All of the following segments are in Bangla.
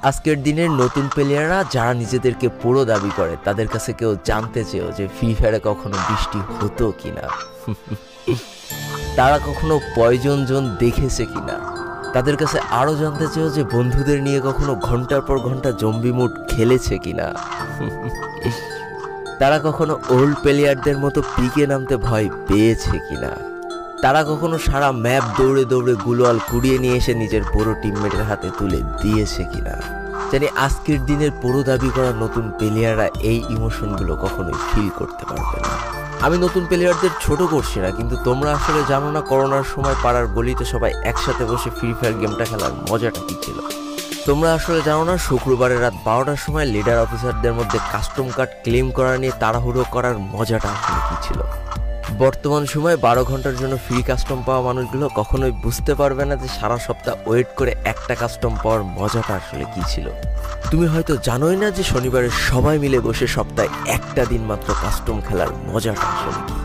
আজকের দিনের নতুন প্লেয়াররা যারা নিজেদেরকে পুরো দাবি করে তাদের কাছে কেউ জানতে চেয়েও যে ফ্রি ফায়ারে কখনো বৃষ্টি হতো কিনা, তারা কখনো পয়জন জোন দেখেছে কিনা, তাদের কাছে আরও জানতে চেয়েও যে বন্ধুদের নিয়ে কখনো ঘন্টার পর ঘন্টা জম্বি মুড খেলেছে কিনা, তারা কখনো ওল্ড প্লেয়ারদের মতো পিকে নামতে ভয় পেয়েছে কিনা, তারা কখনো সারা ম্যাপ দৌড়ে দৌড়ে গুলোয়াল কুড়িয়ে নিয়ে এসে নিজের পুরো টিমমেটের হাতে তুলে দিয়েছে কিনা। জানি আজকের দিনের পুরো দাবি করা নতুন প্লেয়াররা এই ইমোশনগুলো কখনোই ফিল করতে পারবে না। আমি নতুন প্লেয়ারদের ছোট করছি না, কিন্তু তোমরা আসলে জানো না করোনার সময় পাড়ার গলিতে সবাই একসাথে বসে ফ্রি ফায়ার গেমটা খেলার মজাটা কী ছিল। তোমরা আসলে জানো না শুক্রবারের রাত 12টার সময় লিডার অফিসারদের মধ্যে কাস্টম কার্ড ক্লেম করা নিয়ে তাড়াহুড়ো করার মজাটা আসলে কী ছিল। বর্তমান সময়ে 12 ঘন্টার জন্য ফ্রি কাস্টম পাওয়া মানুষগুলো কখনোই বুঝতে পারবে না যে সারা সপ্তাহ ওয়েট করে একটা কাস্টম পাওয়ার মজাটা আসলে কী ছিল। তুমি হয়তো জানোই না যে শনিবারে সবাই মিলে বসে সপ্তাহে একটা দিন মাত্র কাস্টম খেলার মজাটা আসলে কী।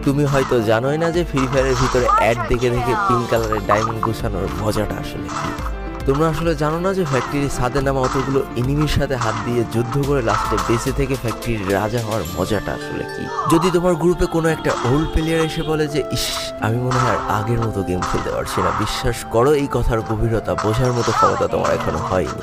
তুমি হয়তো জানোই না যে ফ্রি ফায়ারের ভিতরে অ্যাড দেখে দেখে পিঙ্ক কালারের ডায়মন্ড গুছানোর মজাটা আসলে কী। তোমরা আসলে জানো না যে ফ্যাক্টরির ছাদে নামা অতগুলো এনিমির সাথে হাত দিয়ে যুদ্ধ করে লাস্টে বেঁচে থেকে ফ্যাক্টরির রাজা হওয়ার মজাটা আসলে কি। যদি তোমার গ্রুপে কোনো একটা ওল্ড প্লেয়ার এসে বলে যে ইস আমি মনে হয় আর আগের মতো গেম খেলতে পারছি না, বিশ্বাস করো এই কথার গভীরতা বোঝার মতো ক্ষমতা তোমার এখনো হয়নি।